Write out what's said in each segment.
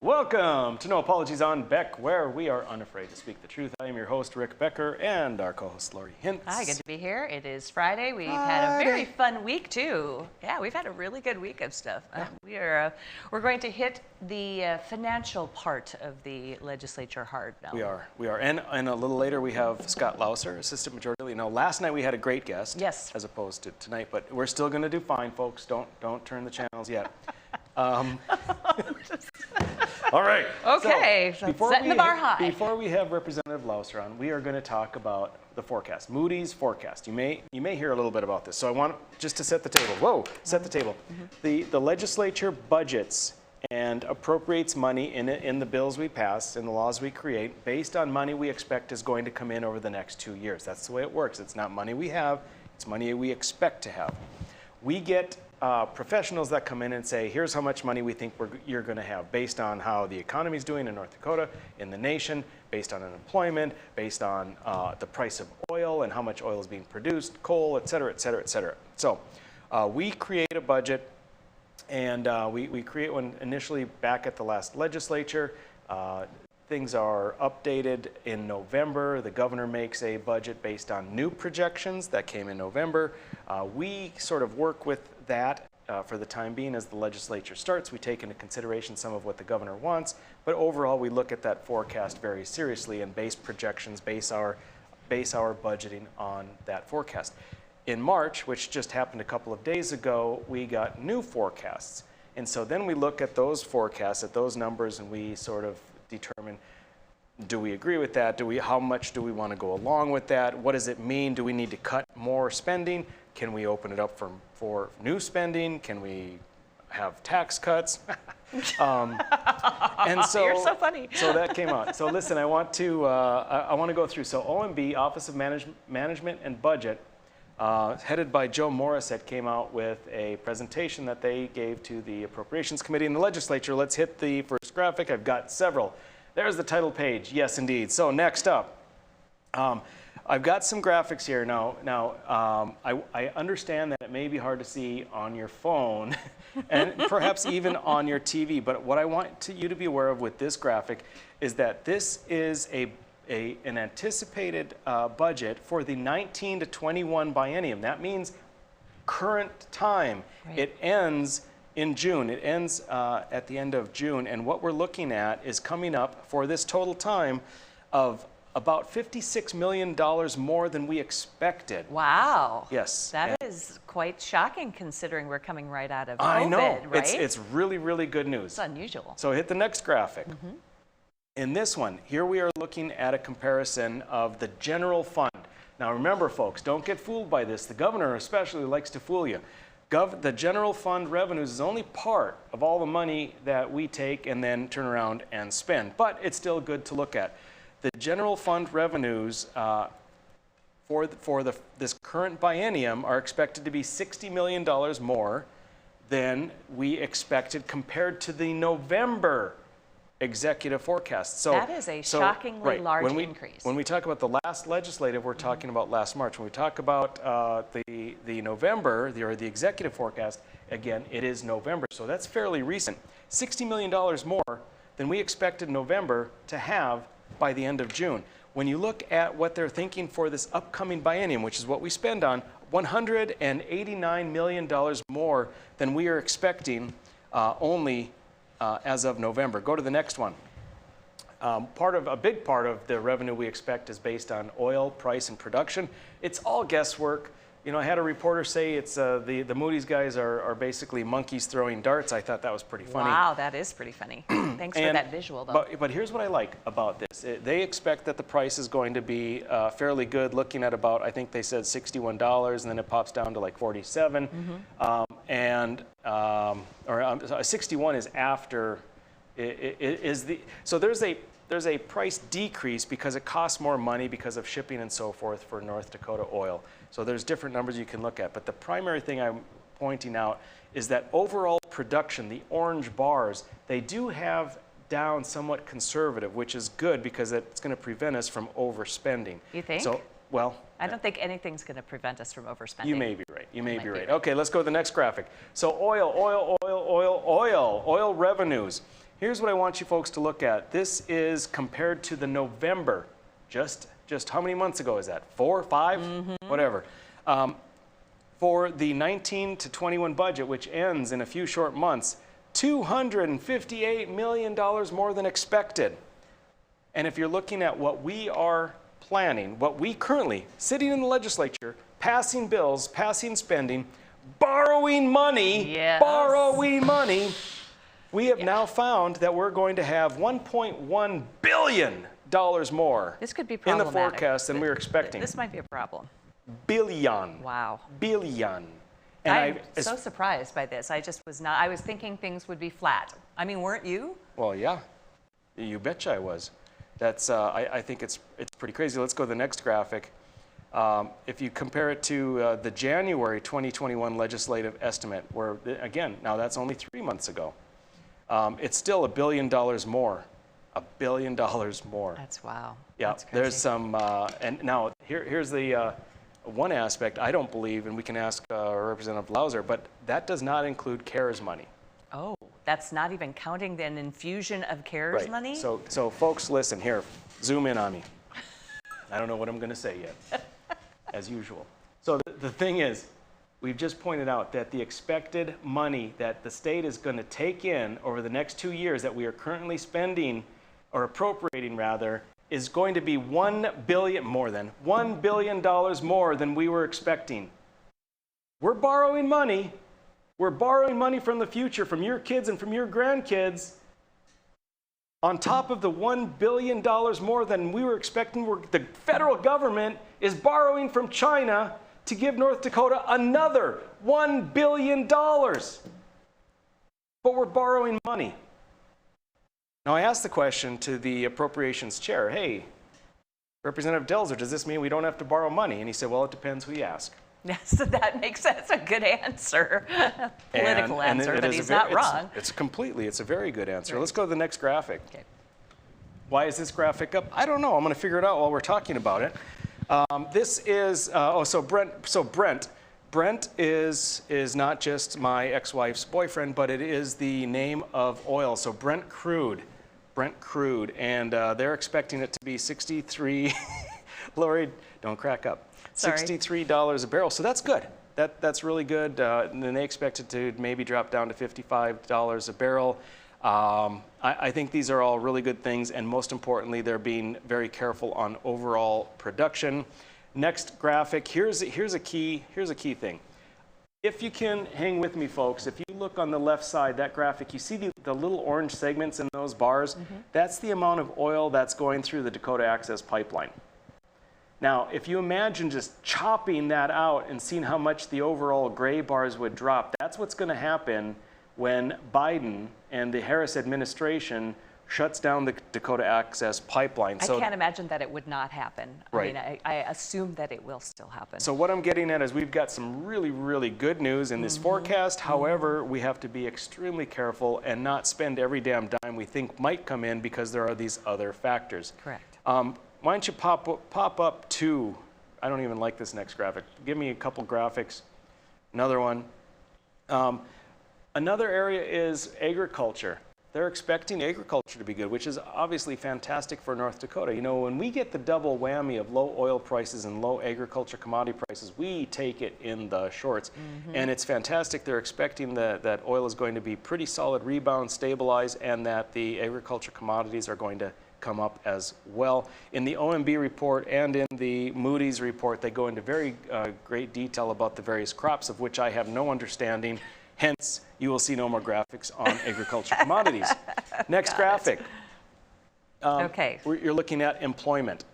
Welcome to No Apologies on Beck, where we are unafraid to speak the truth. I am your host, Rick Becker, and our co-host, Lori Hintz. Hi, good to be here. It is Friday. We've had a very fun week, too. Yeah, we've had a really good week of stuff. We're going to hit the financial part of the legislature hard now. We are. And a little later, we have Scott Louser, Assistant Majority Leader. Now, last night we had a great guest, yes, as opposed to tonight, but we're still going to do fine, folks. Don't turn the channels yet. All right. Okay, so setting the bar high. Before we have Representative Louser on, we are going to talk about the forecast, Moody's forecast. You may hear a little bit about this. So I want just to set the table. Whoa, set the table. The legislature budgets and appropriates money in the bills we pass, in the laws we create, based on money we expect is going to come in over the next 2 years. That's the way it works. It's not money we have, it's money we expect to have. We get professionals that come in and say, here's how much money we think you're going to have based on how the economy is doing in North Dakota, in the nation, based on unemployment, based on the price of oil and how much oil is being produced, coal, et cetera, et cetera, et cetera. So we create a budget, and we create one initially back at the last legislature. Things are updated in November. The governor makes a budget based on new projections that came in November. We sort of work with that for the time being as the legislature starts. We take into consideration some of what the governor wants, but overall we look at that forecast very seriously and base projections, base our budgeting on that forecast. In March, which just happened a couple of days ago, we got new forecasts. And so then we look at those forecasts, at those numbers, and we sort of determine, do we agree with that? How much do we want to go along with that? What does it mean? Do we need to cut more spending? Can we open it up for new spending? Can we have tax cuts? And so you're so funny. So that came out. So listen, I want to go through. So OMB, Office of Management and Budget, headed by Joe Morissette, came out with a presentation that they gave to the Appropriations Committee in the legislature. Let's hit the first graphic. I've got several. There's the title page. Yes, indeed. So next up, I've got some graphics here. Now, I understand that it may be hard to see on your phone and perhaps even on your TV, but what I want you to be aware of with this graphic is that this is an anticipated budget for the 19 to 21 biennium. That means current time. Right. It ends in June. It ends at the end of June, and what we're looking at is coming up for this total time of about $56 million more than we expected. Wow. Yes. That is quite shocking considering we're coming right out of COVID, I know. Right? It's really, really good news. It's unusual. So hit the next graphic. In this one, here we are looking at a comparison of the general fund. Now remember, folks, don't get fooled by this. The governor especially likes to fool you. The general fund revenues is only part of all the money that we take and then turn around and spend, but it's still good to look at. The general fund revenues for this current biennium are expected to be $60 million more than we expected compared to the November executive forecast. So that is a shockingly large increase. When we talk about the last legislative, we're talking about last March. When we talk about the November, or the executive forecast, again, it is November. So that's fairly recent. $60 million more than we expected November to have by the end of June. When you look at what they're thinking for this upcoming biennium, which is what we spend on, $189 million more than we are expecting only as of November. Go to the next one. A big part of the revenue we expect is based on oil price and production. It's all guesswork. You know, I had a reporter say it's the Moody's guys are basically monkeys throwing darts. I thought that was pretty funny. Wow, that is pretty funny. Thanks for that visual, though. But here's what I like about this. They expect that the price is going to be fairly good, looking at about, I think they said $61, and then it pops down to like 47. Or 61 is after. So there's a price decrease because it costs more money because of shipping and so forth for North Dakota oil. So there's different numbers you can look at. But the primary thing I'm pointing out is that overall production, the orange bars, they do have down somewhat conservative, which is good because it's going to prevent us from overspending. You think? So, well, I don't think anything's going to prevent us from overspending. You may be right. You may be right. Okay, let's go to the next graphic. So oil revenues. Here's what I want you folks to look at. This is compared to the November. Just how many months ago is that? 4, 5, whatever. For the 19 to 21 budget, which ends in a few short months, $258 million more than expected. And if you're looking at what we are planning, what we currently, sitting in the legislature, passing bills, passing spending, borrowing money, we have now found that we're going to have $1.1 billion more This could be in the problematic. forecast than we were expecting. This might be a problem. Billion. Wow. Billion. And I'm so surprised by this. I just was not. I was thinking things would be flat. I mean, weren't you? Well, yeah. You betcha I was. That's. I think it's pretty crazy. Let's go to the next graphic. If you compare it to the January 2021 legislative estimate, where again, now that's only 3 months ago, it's still $1 billion more. $1 billion more. That's wow. Yeah. That's crazy. There's some. And now here's the. One aspect, I don't believe, and we can ask Representative Louser, but that does not include CARES money. Oh, that's not even counting an infusion of CARES money? So folks, listen here, zoom in on me. I don't know what I'm going to say yet, as usual. So the thing is, we've just pointed out that the expected money that the state is going to take in over the next 2 years that we are currently spending, or appropriating rather, is going to be $1 billion more than we were expecting. We're borrowing money. We're borrowing money from the future, from your kids and from your grandkids, on top of the $1 billion more than we were expecting. The federal government is borrowing from China to give North Dakota another $1 billion. But we're borrowing money. Now, I asked the question to the appropriations chair, hey, Representative Delzer, does this mean we don't have to borrow money? And he said, well, it depends who you ask. Yes, that makes sense. A good answer. Political answer, but he's not wrong. It's a very good answer. Right. Let's go to the next graphic. Okay. Why is this graphic up? I don't know. I'm going to figure it out while we're talking about it. This is, Brent is not just my ex-wife's boyfriend, but it is the name of oil. So Brent crude, and they're expecting it to be 63. Lori, don't crack up. Sorry. $63 a barrel. So that's good. That's really good. And then they expect it to maybe drop down to $55 a barrel. I think these are all really good things, and most importantly, they're being very careful on overall production. Next graphic. Here's a key thing. If you can hang with me, folks, if you look on the left side, that graphic, you see the little orange segments in those bars? That's the amount of oil that's going through the Dakota Access Pipeline. Now, if you imagine just chopping that out and seeing how much the overall gray bars would drop, that's what's going to happen when Biden and the Harris administration shuts down the Dakota Access Pipeline. I can't imagine that it would not happen. Right. I mean, I assume that it will still happen. So what I'm getting at is we've got some really, really good news in this forecast. However, we have to be extremely careful and not spend every damn dime we think might come in because there are these other factors. Correct. Why don't you pop up to, I don't even like this next graphic. Give me a couple graphics. Another one. Another area is agriculture. They're expecting agriculture to be good, which is obviously fantastic for North Dakota. You know, when we get the double whammy of low oil prices and low agriculture commodity prices, we take it in the shorts. And it's fantastic. They're expecting that oil is going to be pretty solid, rebound, stabilize, and that the agriculture commodities are going to come up as well. In the OMB report and in the Moody's report, they go into very great detail about the various crops, of which I have no understanding. Hence, you will see no more graphics on agriculture commodities. Next graphic. Okay. You're looking at employment.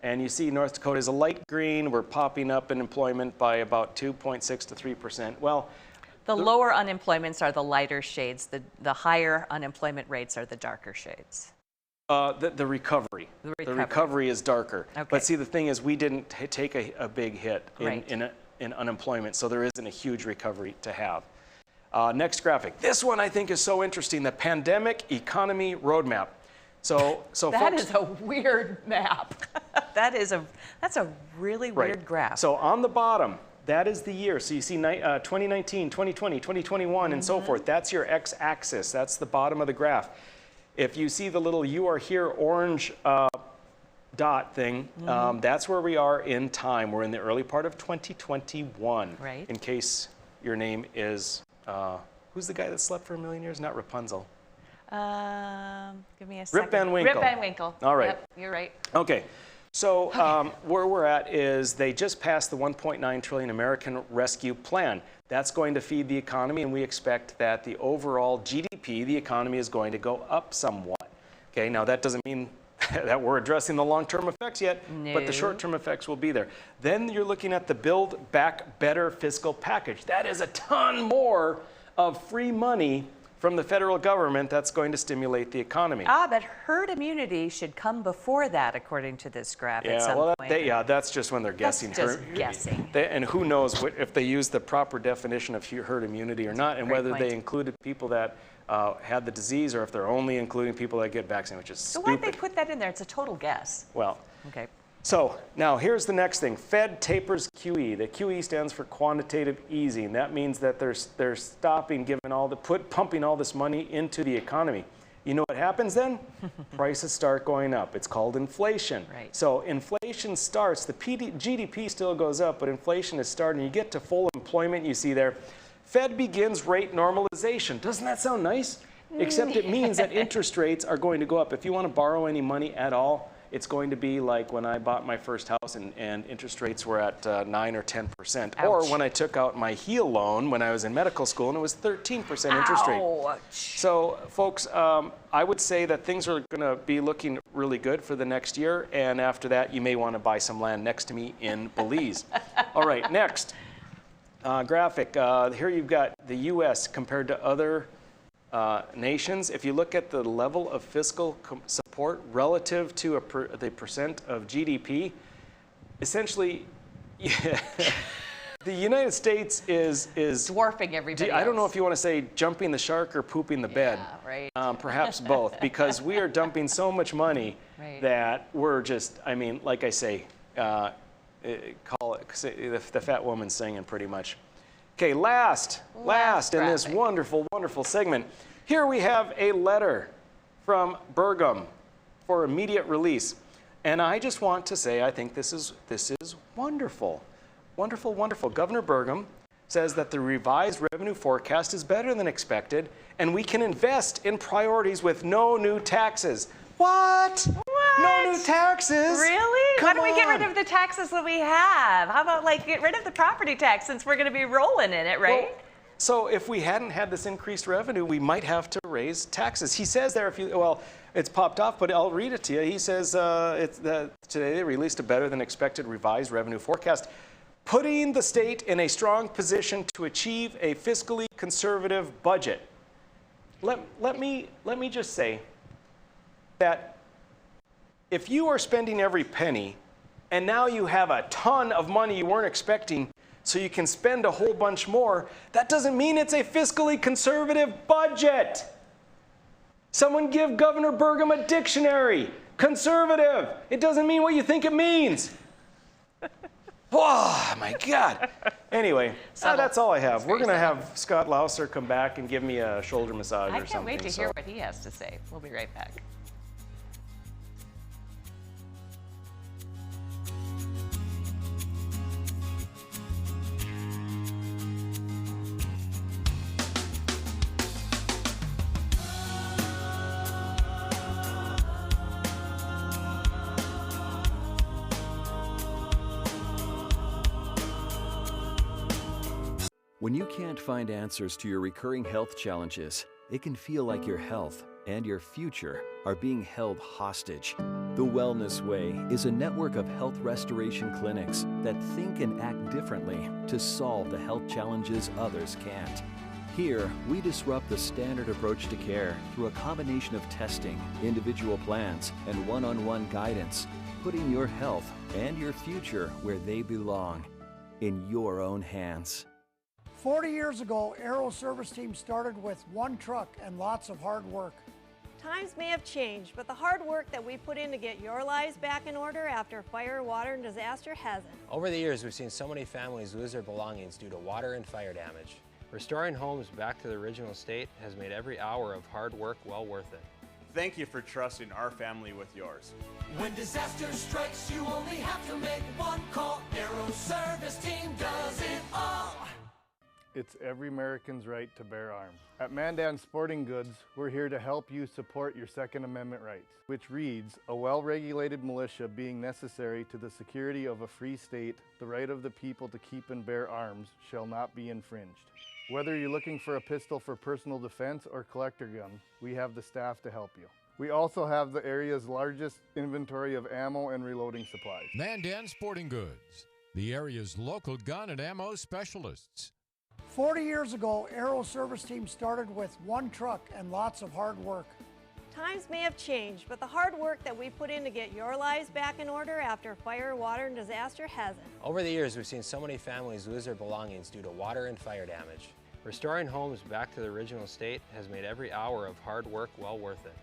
And you see North Dakota is a light green. We're popping up in employment by about 2.6 to 3%. Well, the lower unemployments are the lighter shades. The higher unemployment rates are the darker shades. The recovery. The recovery is darker. Okay. But see, the thing is, we didn't take a big hit in unemployment, so there isn't a huge recovery to have. Next graphic. This one I think is so interesting, the pandemic economy roadmap. So that folks, is a weird map. That's a really weird graph. So on the bottom, that is the year. So you see 2019, 2020, 2021, and so forth. That's your x-axis. That's the bottom of the graph. If you see the little "You Are Here" orange dot thing, that's where we are in time. We're in the early part of 2021. Right. In case your name is, who's the guy that slept for 1,000,000 years? Not Rapunzel. Give me a second. Rip Van Winkle. Rip Van Winkle. All right. Yep, you're right. Okay. So where we're at is they just passed the $1.9 trillion American Rescue Plan. That's going to feed the economy, and we expect that the overall GDP, the economy, is going to go up somewhat. Okay, now that doesn't mean that we're addressing the long-term effects yet, but the short-term effects will be there. Then you're looking at the Build Back Better fiscal package. That is a ton more of free money from the federal government that's going to stimulate the economy. But herd immunity should come before that, according to this graph at some point. That's just when they're guessing. That's just guessing. And who knows if they use the proper definition of herd immunity or not, and whether they included people that had the disease or if they're only including people that get vaccinated, which is stupid. So why'd they put that in there? It's a total guess. Well, okay. So now here's the next thing. Fed tapers QE. The QE stands for quantitative easing. That means that they're stopping pumping all this money into the economy. You know what happens then? Prices start going up. It's called inflation. Right. So inflation starts, the GDP still goes up, but inflation is starting. You get to full employment, you see there. Fed begins rate normalization. Doesn't that sound nice? Except it means that interest rates are going to go up. If you want to borrow any money at all, it's going to be like when I bought my first house and interest rates were at 9 or 10%. Ouch. Or when I took out my HEAL loan when I was in medical school and it was 13% interest rate. Ouch. So folks, I would say that things are going to be looking really good for the next year. And after that, you may want to buy some land next to me in Belize. All right, next graphic. Here you've got the U.S. compared to other nations. If you look at the level of fiscal support relative to the percent of GDP, essentially, the United States is dwarfing everybody else. I don't know if you want to say jumping the shark or pooping the bed. Right. Perhaps both, because we are dumping so much money that we're just, I mean, like I say, call it the fat woman singing pretty much. Okay, last in this wonderful, wonderful segment, here we have a letter from Burgum for immediate release. And I just want to say I think this is wonderful. Wonderful, wonderful. Governor Burgum says that the revised revenue forecast is better than expected, and we can invest in priorities with no new taxes. What? No new taxes? Really? Why don't we get rid on. of the taxes that we have? How about get rid of the property tax since we're going to be rolling in it, right? Well, so if we hadn't had this increased revenue, we might have to raise taxes. He says there, it's popped off, but I'll read it to you. He says today they released a better than expected revised revenue forecast, putting the state in a strong position to achieve a fiscally conservative budget. Let me just say that if you are spending every penny and now you have a ton of money you weren't expecting so you can spend a whole bunch more, that doesn't mean it's a fiscally conservative budget. Someone give Governor Burgum a dictionary. Conservative. It doesn't mean what you think it means. Oh, my God. Anyway, that's all I have. We're going to have Scott Louser come back and give me a shoulder massage or something. I can't wait to hear what he has to say. We'll be right back. When you can't find answers to your recurring health challenges, it can feel like your health and your future are being held hostage. The Wellness Way is a network of health restoration clinics that think and act differently to solve the health challenges others can't. Here, we disrupt the standard approach to care through a combination of testing, individual plans, and one-on-one guidance, putting your health and your future where they belong, in your own hands. 40 years ago, Aero Service Team started with one truck and lots of hard work. Times may have changed, but the hard work that we put in to get your lives back in order after fire, water, and disaster hasn't. Over the years, we've seen so many families lose their belongings due to water and fire damage. Restoring homes back to the original state has made every hour of hard work well worth it. Thank you for trusting our family with yours. When disaster strikes, you only have to make one call. Arrow Service Team does it all. It's every American's right to bear arms. At Mandan Sporting Goods, we're here to help you support your Second Amendment rights, which reads, a well-regulated militia being necessary to the security of a free state, the right of the people to keep and bear arms shall not be infringed. Whether you're looking for a pistol for personal defense or collector gun, we have the staff to help you. We also have the area's largest inventory of ammo and reloading supplies. Mandan Sporting Goods, the area's local gun and ammo specialists. 40 years ago, Arrow Service Team started with one truck and lots of hard work. Times may have changed, but the hard work that we put in to get your lives back in order after fire, water, and disaster hasn't. Over the years, we've seen so many families lose their belongings due to water and fire damage. Restoring homes back to the original state has made every hour of hard work well worth it.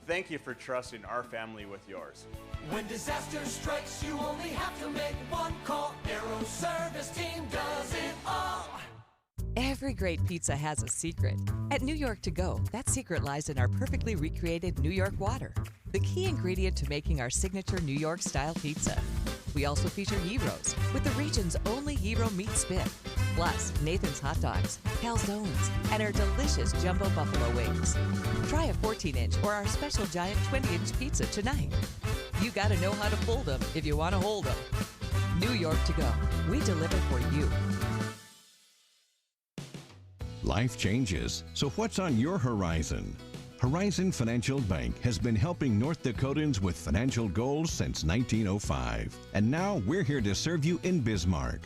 Thank you for trusting our family with yours. When disaster strikes, you only have to make one call. Arrow Service Team does it all. Every great pizza has a secret. At New York To Go, that secret lies in our perfectly recreated New York water, the key ingredient to making our signature New York-style pizza. We also feature gyros, with the region's only gyro meat spit, plus Nathan's hot dogs, calzones, and our delicious jumbo buffalo wings. Try a 14-inch or our special giant 20-inch pizza tonight. You gotta know how to fold them if you want to hold them. New York To Go, we deliver for you. Life changes, so what's on your horizon? Horizon Financial Bank has been helping North Dakotans with financial goals since 1905. And now we're here to serve you in Bismarck.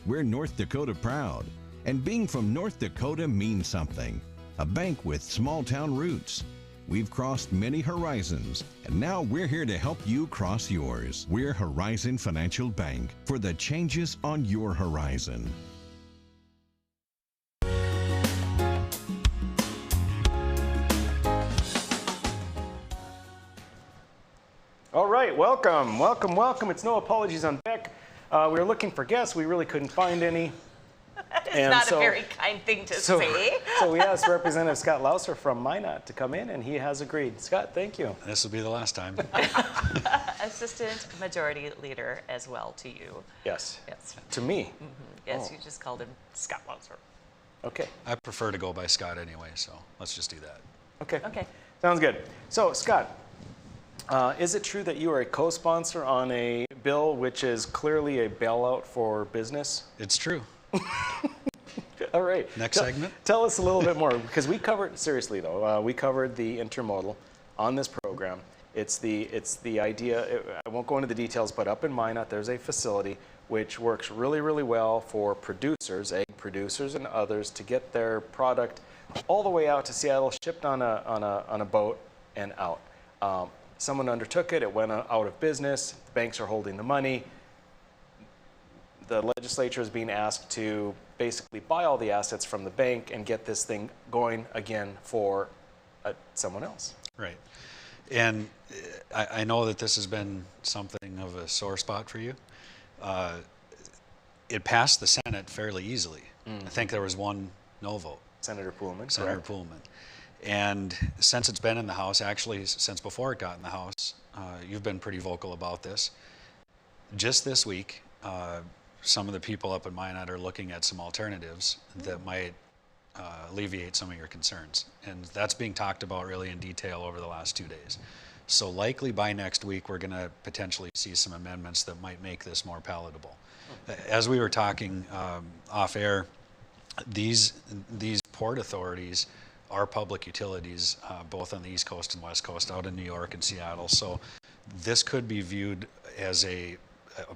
We're North Dakota proud, and being from North Dakota means something. A bank with small-town roots. We've crossed many horizons, and now we're here to help you cross yours. We're Horizon Financial Bank for the changes on your horizon. All right, welcome, welcome, welcome. It's No Apologies on Beck. We were looking for guests. We really couldn't find any. It's not a very kind thing to say. So we asked Representative Scott Louser from Minot to come in, and he has agreed. Scott, thank you. This will be the last time. Assistant Majority Leader as well to you. Yes. Yes. To me? Mm-hmm. Yes, Oh. you just called him Scott Louser. Okay. I prefer to go by Scott anyway, so let's just do that. Okay. Okay. Sounds good. So, Scott, is it true that you are a co-sponsor on a bill which is clearly a bailout for business? It's true. All right. Next segment. Tell us a little bit more, because we covered, seriously though, we covered the intermodal on this program. It's the idea, I won't go into the details, but up in Minot, there's a facility which works really, really well for producers, egg producers and others, to get their product all the way out to Seattle, shipped on a boat and out. Someone undertook it, it went out of business, the banks are holding the money. The legislature is being asked to basically buy all the assets from the bank and get this thing going again for someone else. Right. And I know that this has been something of a sore spot for you. It passed the Senate fairly easily. Mm-hmm. I think there was one no vote. Senator Poolman. Senator correct. Poolman. And since it's been in the House, actually since before it got in the House, you've been pretty vocal about this. Just this week, some of the people up in Minot are looking at some alternatives that might alleviate some of your concerns. And that's being talked about really in detail over the last 2 days. So likely by next week, we're going to potentially see some amendments that might make this more palatable. As we were talking off air, these port authorities are public utilities, both on the East Coast and West Coast, out in New York and Seattle. So this could be viewed as a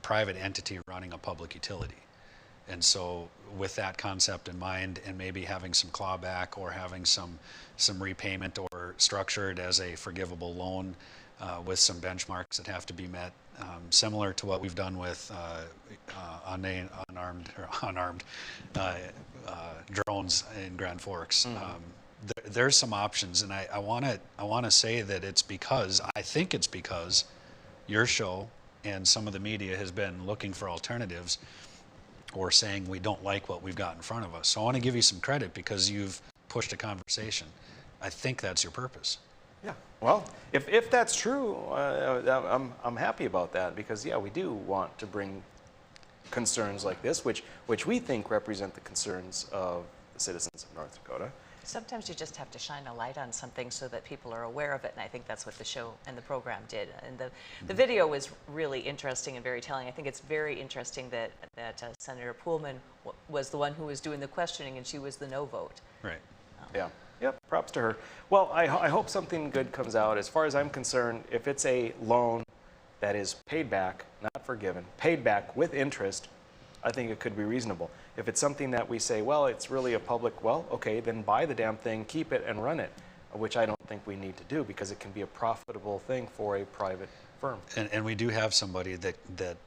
private entity running a public utility. And so with that concept in mind, and maybe having some clawback or having some repayment or structured as a forgivable loan with some benchmarks that have to be met, similar to what we've done with unarmed drones in Grand Forks. There's some options, and I want to say that I think it's because your show and some of the media has been looking for alternatives or saying we don't like what we've got in front of us. So I want to give you some credit because you've pushed a conversation. I think that's your purpose. Yeah, Well, if that's true, I'm happy about that because, yeah, we do want to bring concerns like this, which we think represent the concerns of the citizens of North Dakota. Sometimes you just have to shine a light on something so that people are aware of it, and I think that's what the show and the program did. And the video was really interesting and very telling. I think it's very interesting that Senator Poolman was the one who was doing the questioning, and she was the no vote. Right. Yeah. Yep. Props to her. Well, I hope something good comes out. As far as I'm concerned, if it's a loan that is paid back, not forgiven, paid back with interest, I think it could be reasonable. If it's something that we say, well, it's really a public, well, okay, then buy the damn thing, keep it, and run it, which I don't think we need to do because it can be a profitable thing for a private firm. And we do have somebody that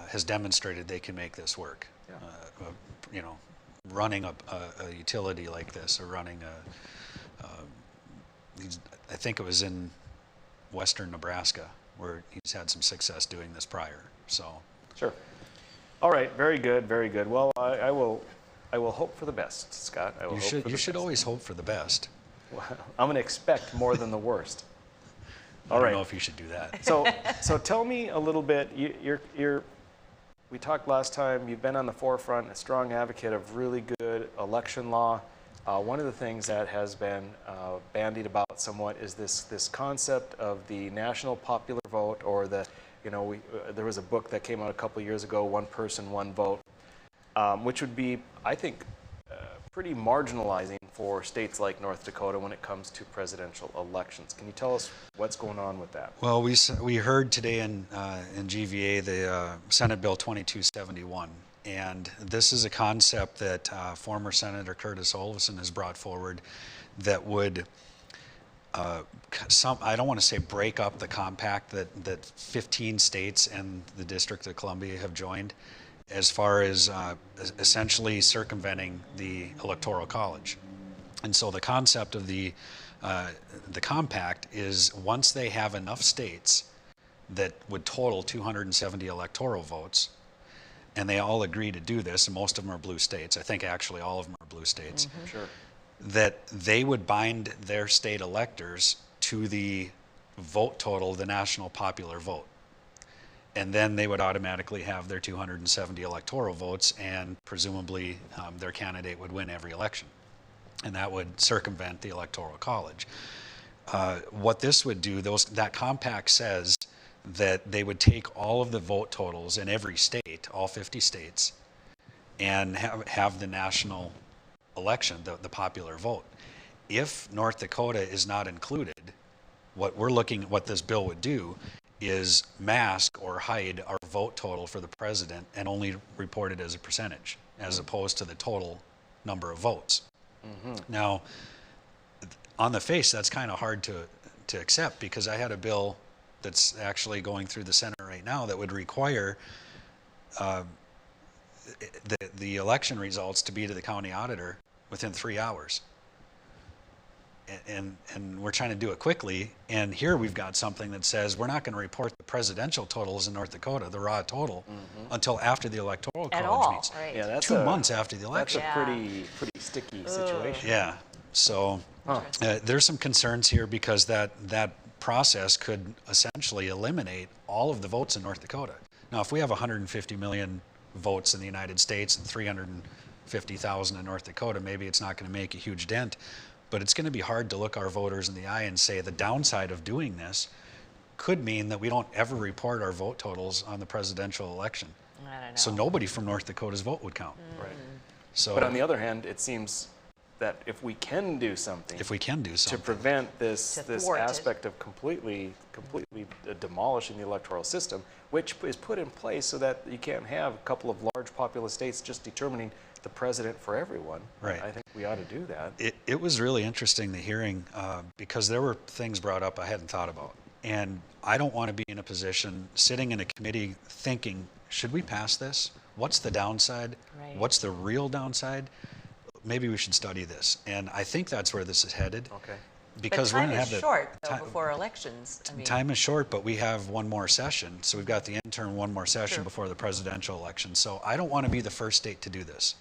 has demonstrated they can make this work. Yeah. You know, running a utility like this, or running I think it was in western Nebraska where he's had some success doing this prior. So. Sure. All right. Very good. Very good. Well, I will hope for the best, Scott. I will hope for the You should best. always hope for the best. Well, I'm going to expect more than the worst. I don't know if you should do that. So tell me a little bit. We talked last time. You've been on the forefront, a strong advocate of really good election law. One of the things that has been bandied about somewhat is this concept of the national popular vote, or there was a book that came out a couple years ago, One Person, One Vote, which would be, I think, pretty marginalizing for states like North Dakota when it comes to presidential elections. Can you tell us what's going on with that? Well, we heard today in GVA the Senate Bill 2271, and this is a concept that former Senator Curtis Olofsson has brought forward that would I don't want to say break up the compact that 15 states and the District of Columbia have joined, as far as essentially circumventing the Electoral College. And so the concept of the compact is, once they have enough states that would total 270 electoral votes, and they all agree to do this, and most of them are blue states. I think actually all of them are blue states. Mm-hmm. Sure. That they would bind their state electors to the vote total, the national popular vote. And then they would automatically have their 270 electoral votes, and presumably their candidate would win every election. And that would circumvent the Electoral College. What this would do, that compact says that they would take all of the vote totals in every state, all 50 states, and have the national election, the popular vote. If North Dakota is not included, what this bill would do is mask or hide our vote total for the president and only report it as a percentage, as opposed to the total number of votes. Mm-hmm. Now, on the face, that's kind of hard to accept, because I had a bill that's actually going through the Senate right now that would require the election results to be to the county auditor within 3 hours. And we're trying to do it quickly, and here we've got something that says we're not going to report the presidential totals in North Dakota, the raw total, until after the Electoral College meets. Right. Yeah, that's 2 months after the election. That's a pretty sticky situation. Yeah, so there's some concerns here, because that process could essentially eliminate all of the votes in North Dakota. Now, if we have 150 million votes in the United States and 350,000 in North Dakota, maybe it's not going to make a huge dent, but it's going to be hard to look our voters in the eye and say the downside of doing this could mean that we don't ever report our vote totals on the presidential election. I don't know. So nobody from North Dakota's vote would count. Right. So, but on the other hand, it seems that if we can do something, to prevent this aspect of completely demolishing the electoral system, which is put in place so that you can't have a couple of large populous states just determining the president for everyone. Right. I think we ought to do that. It was really interesting, the hearing, because there were things brought up I hadn't thought about. And I don't want to be in a position sitting in a committee thinking, should we pass this? What's the downside? Right. What's the real downside? Maybe we should study this. And I think that's where this is headed. Okay. Because but time we're going to have is short, though, before elections. I mean, time is short, but we have one more session. So we've got the interim one more session before the presidential election. So I don't want to be the first state to do this.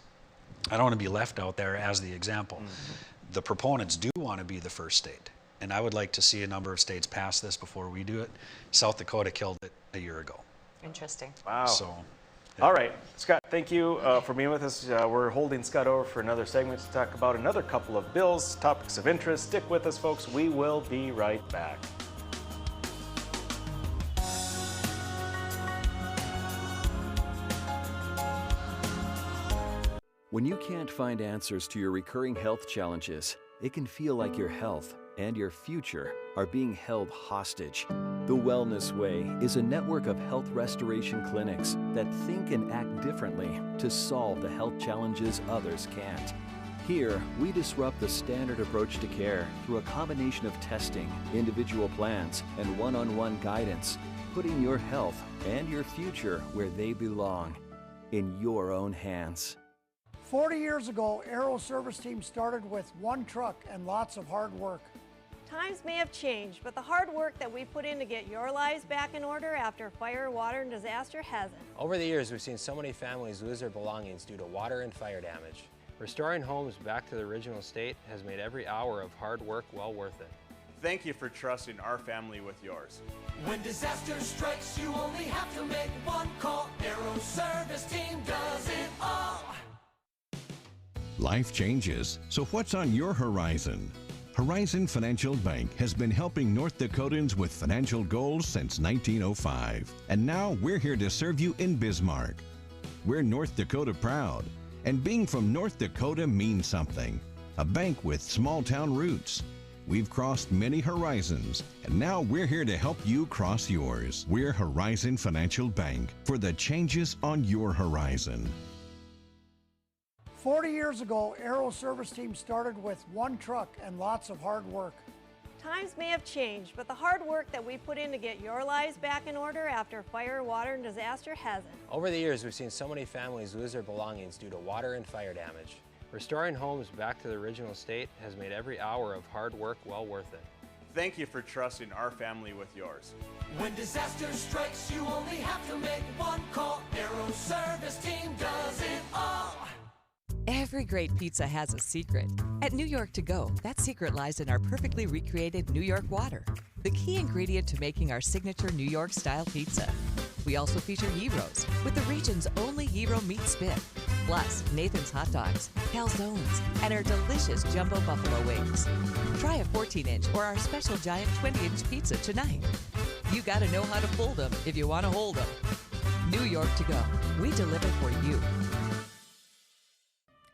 I don't want to be left out there as the example. Mm-hmm. The proponents do want to be the first state. and I would like to see a number of states pass this before we do it. South Dakota killed it a year ago. Interesting. Wow. So, All right, Scott, thank you for being with us. We're holding Scott over for another segment to talk about another couple of bills, topics of interest. Stick with us, folks. We will be right back. When you can't find answers to your recurring health challenges, it can feel like your health and your future are being held hostage. The Wellness Way is a network of health restoration clinics that think and act differently to solve the health challenges others can't. Here, we disrupt the standard approach to care through a combination of testing, individual plans, and one-on-one guidance, putting your health and your future where they belong, in your own hands. 40 years ago, Aero Service Team started with one truck and lots of hard work. Times may have changed, but the hard work that we put in to get your lives back in order after fire, water, and disaster hasn't. Over the years, we've seen so many families lose their belongings due to water and fire damage. Restoring homes back to the original state has made every hour of hard work well worth it. Thank you for trusting our family with yours. When disaster strikes, you only have to make one call. Aero Service Team does it all. Life changes, so what's on your horizon? Horizon Financial Bank has been helping North Dakotans with financial goals since 1905. And now we're here to serve you in Bismarck. We're North Dakota proud, and being from North Dakota means something. A bank with small town roots. We've crossed many horizons, and now we're here to help you cross yours. We're Horizon Financial Bank for the changes on your horizon. 40 years ago, Aero Service Team started with one truck and lots of hard work. Times may have changed, but the hard work that we put in to get your lives back in order after fire, water, and disaster hasn't. Over the years, we've seen so many families lose their belongings due to water and fire damage. Restoring homes back to the original state has made every hour of hard work well worth it. Thank you for trusting our family with yours. When disaster strikes, you only have to make one call. Aero Service Team does it all. Every great pizza has a secret. At New York To Go, that secret lies in our perfectly recreated New York water, the key ingredient to making our signature New York-style pizza. We also feature gyros, with the region's only gyro meat spit, plus Nathan's hot dogs, calzones, and our delicious jumbo buffalo wings. Try a 14-inch or our special giant 20-inch pizza tonight. You gotta know how to fold them if you want to hold them. New York To Go, we deliver for you.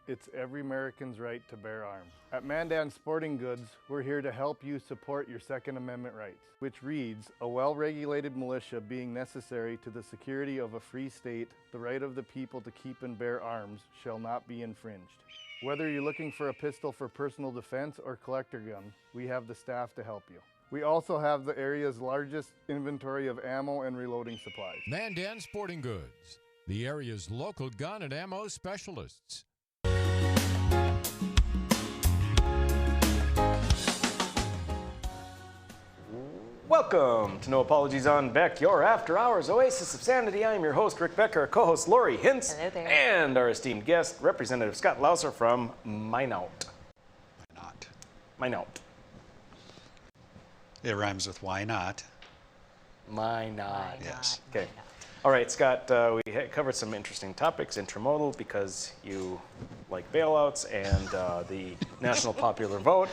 It's every American's right to bear arms. At Mandan Sporting Goods, we're here to help you support your Second Amendment rights, which reads, a well-regulated militia being necessary to the security of a free state, the right of the people to keep and bear arms shall not be infringed. Whether you're looking for a pistol for personal defense or collector gun, we have the staff to help you. We also have the area's largest inventory of ammo and reloading supplies. Mandan Sporting Goods, the area's local gun and ammo specialists. Welcome to No Apologies on Beck, your after-hours oasis of sanity. I'm your host, Rick Becker, co-host Lori Hintz, Hello there. and our esteemed guest, Representative Scott Louser from Minot. Minot. It rhymes with why not. Minot. Yes. Okay. All right, Scott, we covered some interesting topics, intermodal, because you like bailouts, and the national popular vote.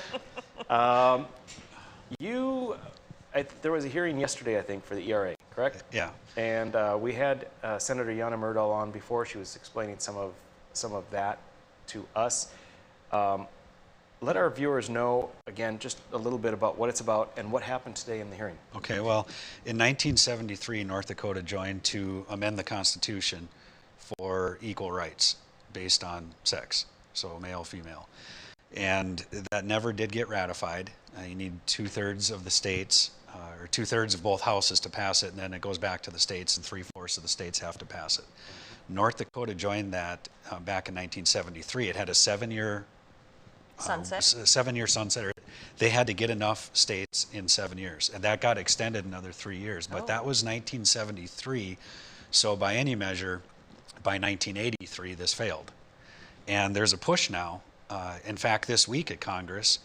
There was a hearing yesterday, I think, for the ERA, correct? Yeah. And we had Senator Yana Myrdal on before. She was explaining some of that to us. Let our viewers know, again, just a little bit about what it's about and what happened today in the hearing. Okay, well, in 1973, North Dakota joined to amend the Constitution for equal rights based on sex, so male, female. And that never did get ratified. You need 2/3 of the states, or 2/3 of both houses to pass it, and then it goes back to the states, and 3/4 of the states have to pass it. North Dakota joined that back in 1973. It had a 7-year sunset. 7-year sunset. They had to get enough states in 7 years, and that got extended another 3 years. But that was 1973. So by any measure, by 1983, this failed. And there's a push now. In fact, this week at Congress,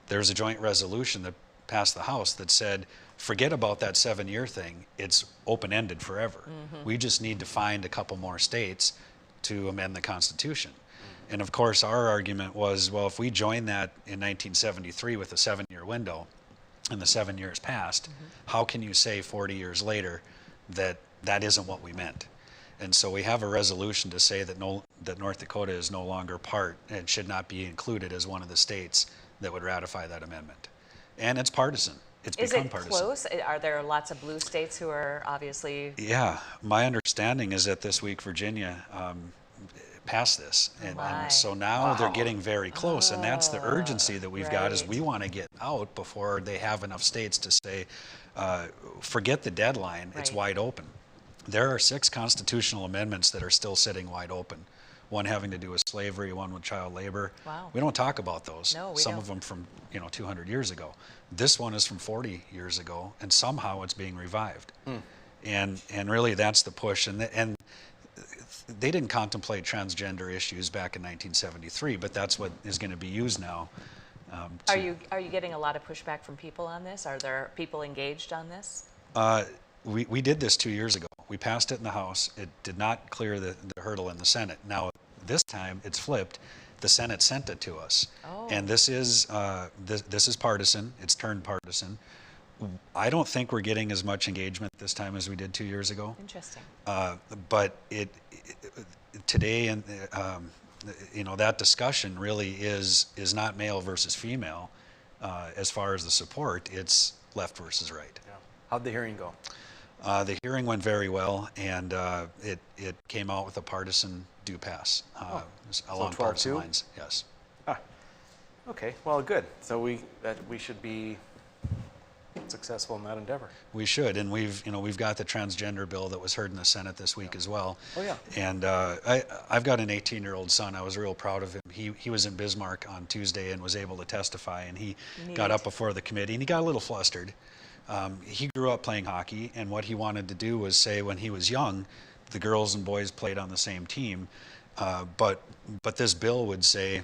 there's a joint resolution that passed the House that said, forget about that 7-year thing. It's open-ended forever. We just need to find a couple more states to amend the Constitution. And of course, our argument was, well, if we joined that in 1973 with a 7-year window, and the 7 years passed, how can you say 40 years later that that isn't what we meant? And so we have a resolution to say that that North Dakota is no longer part and should not be included as one of the states that would ratify that amendment. And it's partisan. It's become partisan. Is it close? Are there lots of blue states who are obviously? Yeah, my understanding is that this week Virginia passed this, and so now they're getting very close, and that's the urgency that we've got, is we want to get out before they have enough states to say, forget the deadline, it's wide open. There are 6 constitutional amendments that are still sitting wide open. One having to do with slavery, one with child labor. Wow. We don't talk about those. No, we Some don't. of them from 200 years ago. This one is from 40 years ago, and somehow it's being revived. And really that's the push. And they didn't contemplate transgender issues back in 1973, but that's what is going to be used now. Are you getting a lot of pushback from people on this? Are there people engaged on this? We did this 2 years ago. We passed it in the House. It did not clear the hurdle in the Senate. Now, this time it's flipped. The Senate sent it to us. And this is partisan. It's turned partisan. I don't think we're getting as much engagement this time as we did 2 years ago. Interesting. But today, and that discussion really is not male versus female as far as the support. It's left versus right. Yeah. How'd the hearing go? The hearing went very well, and it came out with a partisan do pass along partisan lines. Yes. Okay. Well, good. So we should be successful in that endeavor. We should, and we've got the transgender bill that was heard in the Senate this week as well. Oh yeah. And I've got an 18-year-old son. I was real proud of him. He was in Bismarck on Tuesday and was able to testify, and he got up before the committee, and he got a little flustered. He grew up playing hockey, and what he wanted to do was say when he was young, the girls and boys played on the same team, but this bill would say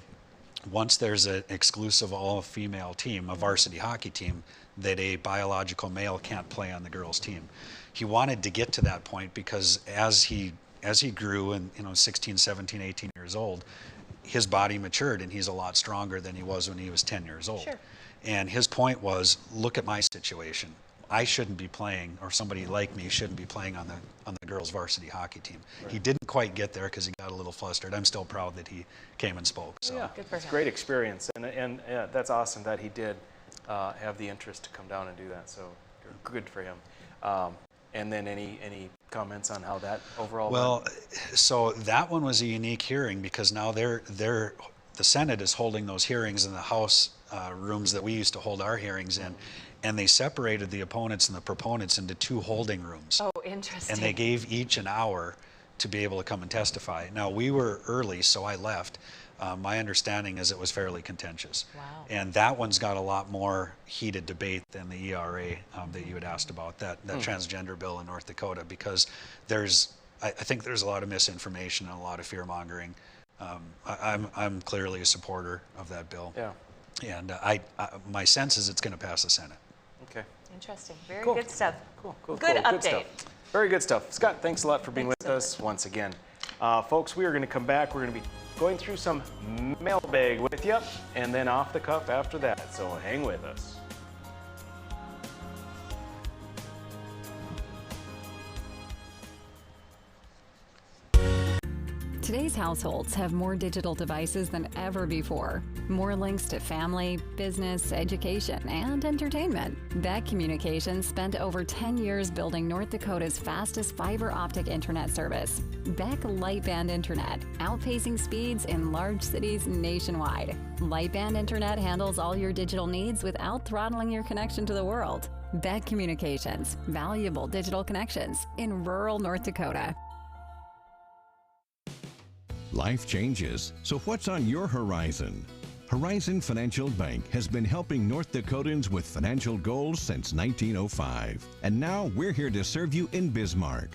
once there's an exclusive all-female team, a varsity hockey team, that a biological male can't play on the girls' team. He wanted to get to that point because as he grew and 16, 17, 18 years old, his body matured and he's a lot stronger than he was when he was 10 years old. Sure. And his point was, look at my situation. I shouldn't be playing, or somebody like me shouldn't be playing on the girls' varsity hockey team. Right. He didn't quite get there because he got a little flustered. I'm still proud that he came and spoke. So. Yeah, good for him. It's a great experience, and yeah, that's awesome that he did have the interest to come down and do that. So good for him. And then any comments on how that overall Well, went? So that one was a unique hearing because now the Senate is holding those hearings in the House rooms that we used to hold our hearings in, and they separated the opponents and the proponents into 2 holding rooms. Oh, interesting. And they gave each an hour to be able to come and testify. Now, we were early, so I left. My understanding is it was fairly contentious. Wow. And that one's got a lot more heated debate than the ERA that you had asked about, that transgender bill in North Dakota, because I think there's a lot of misinformation and a lot of fear-mongering. I'm clearly a supporter of that bill. Yeah. And my sense is it's going to pass the Senate. Okay. Interesting. Very Cool. good stuff. Cool. Good update. Good stuff. Very good stuff. Scott, thanks a lot for being with us once again. Folks, we are going to come back. We're going to be going through some mailbag with you, and then off the cuff after that. So hang with us. Today's households have more digital devices than ever before. More links to family, business, education, and entertainment. Beck Communications spent over 10 years building North Dakota's fastest fiber optic internet service. Beck Lightband Internet, outpacing speeds in large cities nationwide. Lightband Internet handles all your digital needs without throttling your connection to the world. Beck Communications, valuable digital connections in rural North Dakota. Life changes, so what's on your horizon? Horizon Financial Bank has been helping North Dakotans with financial goals since 1905. And now we're here to serve you in Bismarck.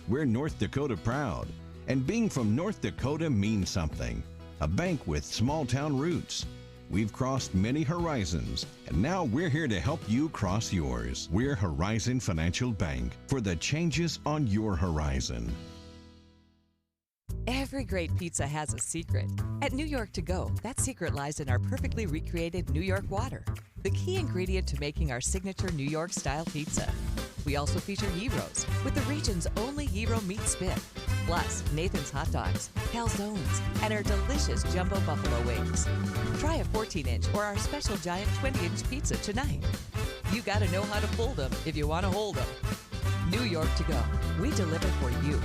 We're North Dakota proud, and being from North Dakota means something. A bank with small town roots. We've crossed many horizons, and now we're here to help you cross yours. We're Horizon Financial Bank for the changes on your horizon. Every great pizza has a secret. At New York To Go, that secret lies in our perfectly recreated New York water, the key ingredient to making our signature New York style pizza. We also feature gyros with the region's only gyro meat spit, plus Nathan's hot dogs, calzones, and our delicious jumbo buffalo wings. Try a 14-inch or our special giant 20-inch pizza tonight. You gotta know how to fold them if you want to hold them. New York To Go, we deliver for you.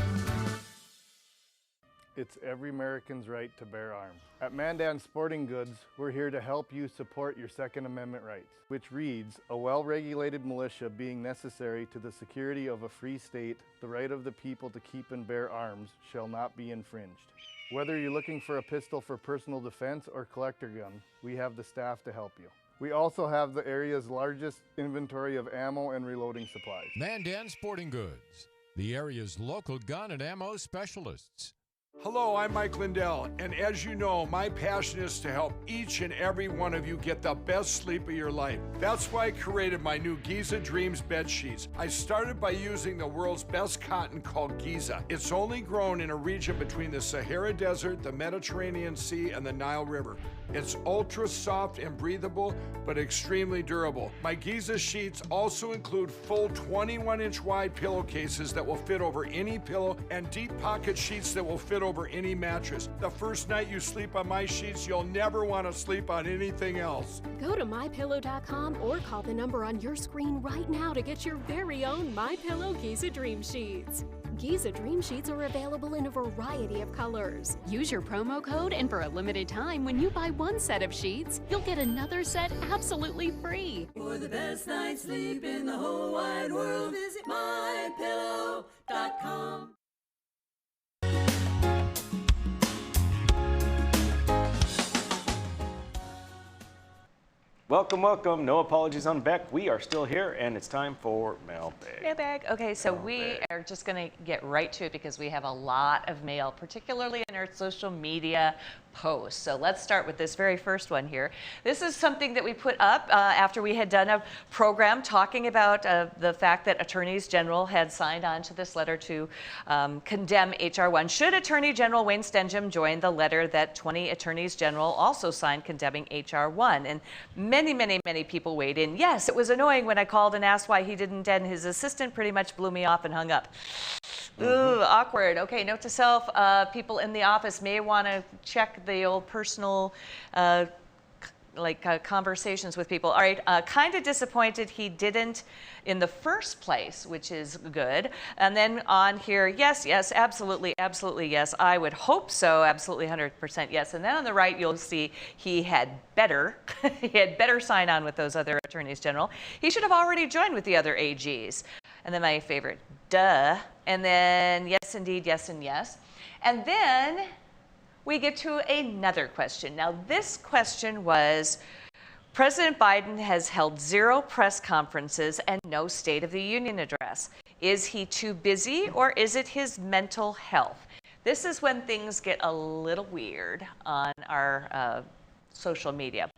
It's every American's right to bear arms. At Mandan Sporting Goods, we're here to help you support your Second Amendment rights, which reads, a well-regulated militia being necessary to the security of a free state, the right of the people to keep and bear arms shall not be infringed. Whether you're looking for a pistol for personal defense or collector gun, we have the staff to help you. We also have the area's largest inventory of ammo and reloading supplies. Mandan Sporting Goods, the area's local gun and ammo specialists. Hello, I'm Mike Lindell, and as you know, my passion is to help each and every one of you get the best sleep of your life. That's why I created my new Giza Dreams bed sheets. I started by using the world's best cotton called Giza. It's only grown in a region between the Sahara Desert, the Mediterranean Sea, and the Nile River. It's ultra soft and breathable, but extremely durable. My Giza sheets also include full 21-inch wide pillowcases that will fit over any pillow and deep pocket sheets that will fit over any mattress. The first night you sleep on my sheets, you'll never want to sleep on anything else. Go to mypillow.com or call the number on your screen right now to get your very own MyPillow Giza Dream Sheets. Giza Dream Sheets are available in a variety of colors. Use your promo code, and for a limited time, when you buy one set of sheets, you'll get another set absolutely free. For the best night's sleep in the whole wide world, visit mypillow.com. Welcome, welcome. No apologies on Beck. We are still here, and it's time for mailbag. Mailbag. Okay, so we are just going to get right to it because we have a lot of mail, particularly in our social media posts. So let's start with this very first one here. This is something that we put up after we had done a program talking about the fact that attorneys general had signed on to this letter to condemn H.R. 1. Should Attorney General Wayne Stenjum join the letter that 20 attorneys general also signed condemning H.R. 1? And many people weighed in. Yes, it was annoying when I called and asked why he didn't, and his assistant pretty much blew me off and hung up. Ooh, awkward. Okay, note to self, people in the office may want to check the old personal conversations with people. All right, kind of disappointed he didn't in the first place, which is good. And then on here, yes, absolutely yes. I would hope so, absolutely 100% yes. And then on the right, you'll see he had better sign on with those other attorneys general. He should have already joined with the other AGs. And then my favorite, duh. And then yes, indeed, yes, and yes. And then we get to another question. Now, this question was, President Biden has held 0 press conferences and no State of the Union address. Is he too busy, or is it his mental health? This is when things get a little weird on our social media.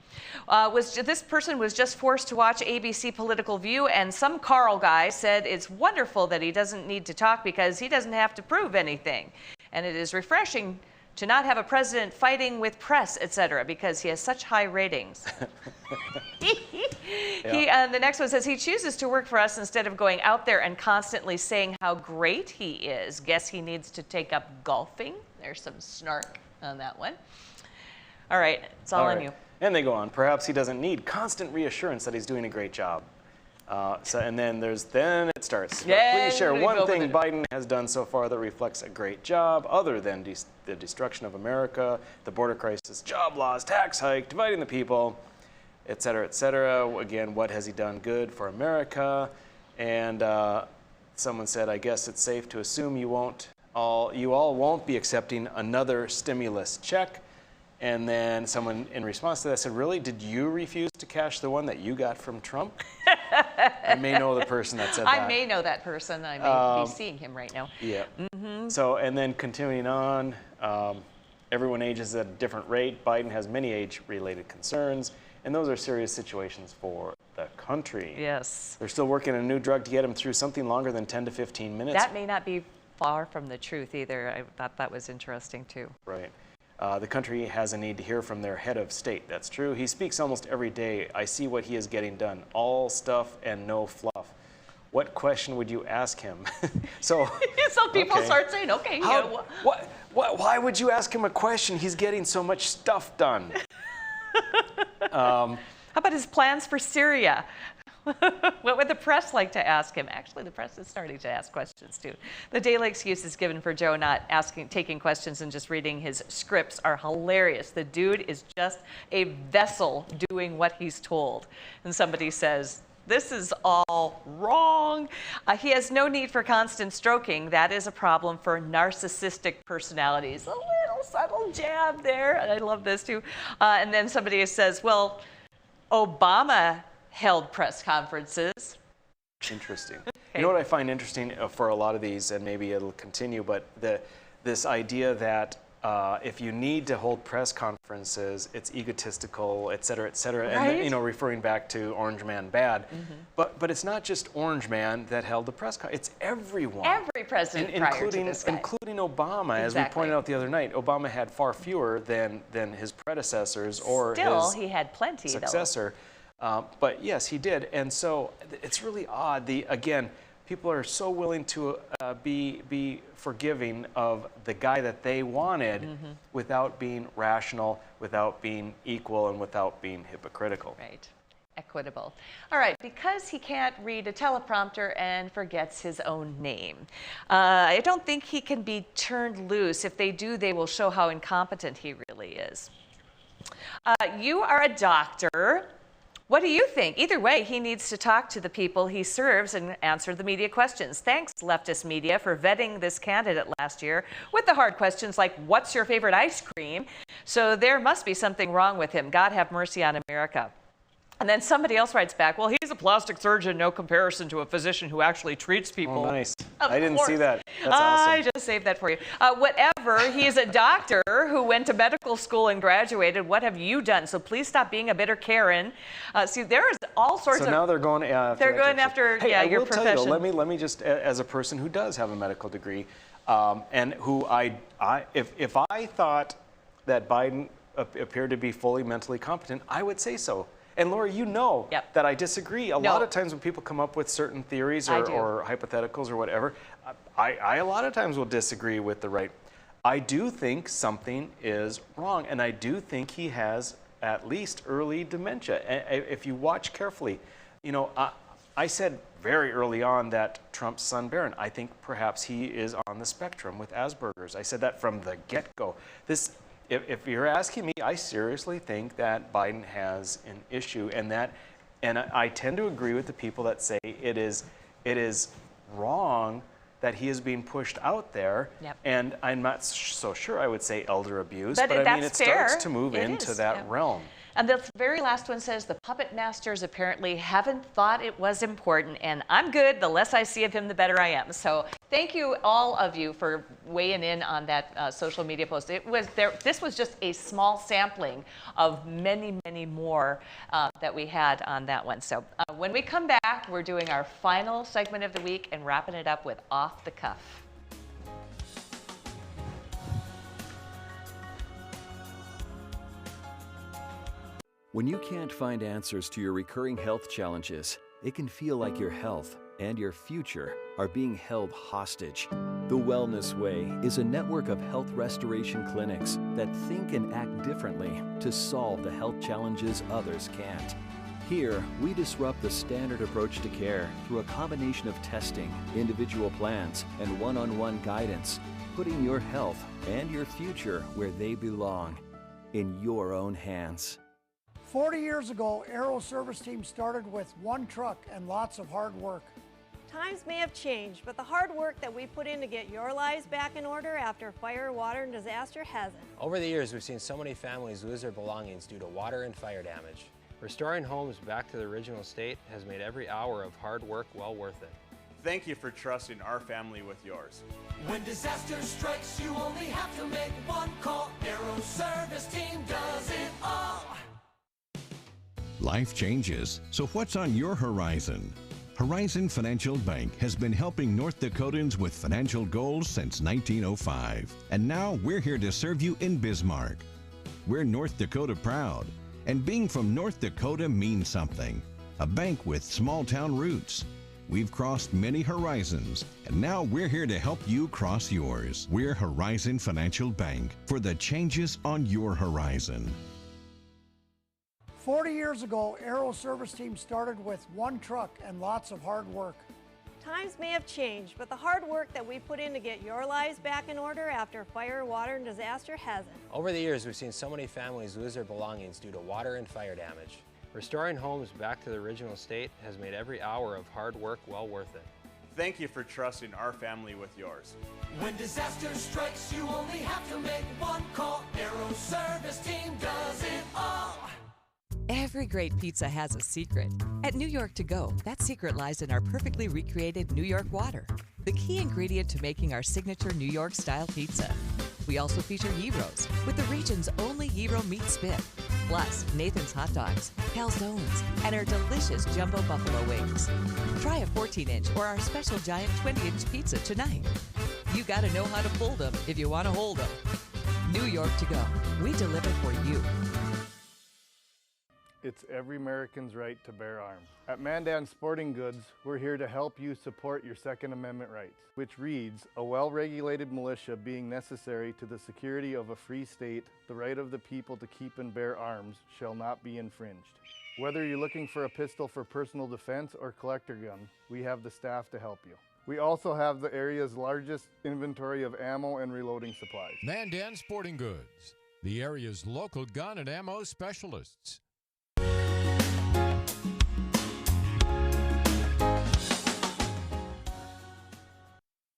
This person was just forced to watch ABC Political View, and some Carl guy said it's wonderful that he doesn't need to talk because he doesn't have to prove anything. And it is refreshing to not have a president fighting with press, etc., because he has such high ratings. The next one says he chooses to work for us instead of going out there and constantly saying how great he is. Guess he needs to take up golfing. There's some snark on that one. All right, it's all on you. And they go on. Perhaps he doesn't need constant reassurance that he's doing a great job. And then it starts. Yeah, please share one thing Biden has done so far that reflects a great job, other than the destruction of America, the border crisis, job loss, tax hike, dividing the people, et cetera, et cetera. Again, what has he done good for America? And someone said, I guess it's safe to assume you all won't be accepting another stimulus check. And then someone in response to that said, really, did you refuse to cash the one that you got from Trump? I may know the person that said that. I may know that person. I may be seeing him right now. Yeah. So, and then continuing on, Everyone ages at a different rate. Biden has many age-related concerns, and those are serious situations for the country. Yes. They're still working on a new drug to get him through something longer than 10 to 15 minutes. That may not be far from the truth either. I thought that was interesting too. Right. The country has a need to hear from their head of state. That's true. He speaks almost every day. I see what he is getting done. All stuff and no fluff. What question would you ask him? So people start saying, okay. Why would you ask him a question? He's getting so much stuff done. How about his plans for Syria? What would the press like to ask him? Actually, the press is starting to ask questions too. The daily excuses given for Joe not taking questions and just reading his scripts are hilarious. The dude is just a vessel doing what he's told. And somebody says, this is all wrong. He has no need for constant stroking. That is a problem for narcissistic personalities. A little subtle jab there. And I love this too. And then somebody says, well, Obama held press conferences. Interesting. Okay. You know what I find interesting for a lot of these, and maybe it'll continue, but this idea that if you need to hold press conferences, it's egotistical, et cetera, right? and referring back to Orange Man bad. But it's not just Orange Man that held the press conference; it's everyone. Every president, including Obama, as we pointed out the other night. Obama had far fewer than his predecessors or Still, his he had plenty, successor. But yes, he did, and so it's really odd. Again, people are so willing to be forgiving of the guy that they wanted without being rational, without being equal, and without being hypocritical. Right. Equitable. All right, because he can't read a teleprompter and forgets his own name. I don't think he can be turned loose. If they do, they will show how incompetent he really is. You are a doctor. What do you think? Either way, he needs to talk to the people he serves and answer the media questions. Thanks, leftist media, for vetting this candidate last year with the hard questions like, what's your favorite ice cream? So there must be something wrong with him. God have mercy on America. And then somebody else writes back, well, he's a plastic surgeon, no comparison to a physician who actually treats people. Oh, nice. Of I didn't course. see that. That's awesome. I just saved that for you. Whatever, he's a doctor who went to medical school and graduated. What have you done? So please stop being a bitter Karen. See, there's all sorts of... So now they're going after... They're going after, hey, your will profession. Tell you, let me just, as a person who does have a medical degree, and who if I thought that Biden appeared to be fully mentally competent, I would say so. And Laura, you know that I disagree. A lot of times when people come up with certain theories or hypotheticals or whatever, I a lot of times will disagree with the right. I do think something is wrong, and I do think he has at least early dementia. If you watch carefully, I said very early on that Trump's son Barron, I think perhaps he is on the spectrum with Asperger's. I said that from the get-go. If you're asking me, I seriously think that Biden has an issue, and I tend to agree with the people that say it is wrong that he is being pushed out there. And I'm not so sure I would say elder abuse, but I mean it starts to move into that realm. And the very last one says, the puppet masters apparently haven't thought it was important, and I'm good. The less I see of him, the better I am. So thank you, all of you, for weighing in on that social media post. This was just a small sampling of many, many more that we had on that one. So when we come back, we're doing our final segment of the week and wrapping it up with Off the Cuff. When you can't find answers to your recurring health challenges, it can feel like your health and your future are being held hostage. The Wellness Way is a network of health restoration clinics that think and act differently to solve the health challenges others can't. Here, we disrupt the standard approach to care through a combination of testing, individual plans, and one-on-one guidance, putting your health and your future where they belong, in your own hands. 40 years ago, Aero Service Team started with one truck and lots of hard work. Times may have changed, but the hard work that we put in to get your lives back in order after fire, water, and disaster hasn't. Over the years, we've seen so many families lose their belongings due to water and fire damage. Restoring homes back to the original state has made every hour of hard work well worth it. Thank you for trusting our family with yours. When disaster strikes, you only have to make one call. Arrow Service Team does it all. Life changes, so what's on your horizon? Horizon Financial Bank has been helping North Dakotans with financial goals since 1905. And now we're here to serve you in Bismarck. We're North Dakota proud, and being from North Dakota means something. A bank with small town roots. We've crossed many horizons, and now we're here to help you cross yours. We're Horizon Financial Bank for the changes on your horizon. 40 years ago, Arrow Service Team started with one truck and lots of hard work. Times may have changed, but the hard work that we put in to get your lives back in order after fire, water, and disaster hasn't. Over the years, we've seen so many families lose their belongings due to water and fire damage. Restoring homes back to the original state has made every hour of hard work well worth it. Thank you for trusting our family with yours. When disaster strikes, you only have to make one call. Arrow Service Team does it all. Every great pizza has a secret. At New York To Go, that secret lies in our perfectly recreated New York water, the key ingredient to making our signature New York-style pizza. We also feature gyros, with the region's only gyro meat spit, plus Nathan's hot dogs, calzones, and our delicious jumbo buffalo wings. Try a 14-inch or our special giant 20-inch pizza tonight. You gotta know how to fold them if you want to hold them. New York To Go, we deliver for you. It's every American's right to bear arms. At Mandan Sporting Goods, we're here to help you support your Second Amendment rights, which reads, a well-regulated militia being necessary to the security of a free state, the right of the people to keep and bear arms shall not be infringed. Whether you're looking for a pistol for personal defense or collector gun, we have the staff to help you. We also have the area's largest inventory of ammo and reloading supplies. Mandan Sporting Goods, the area's local gun and ammo specialists.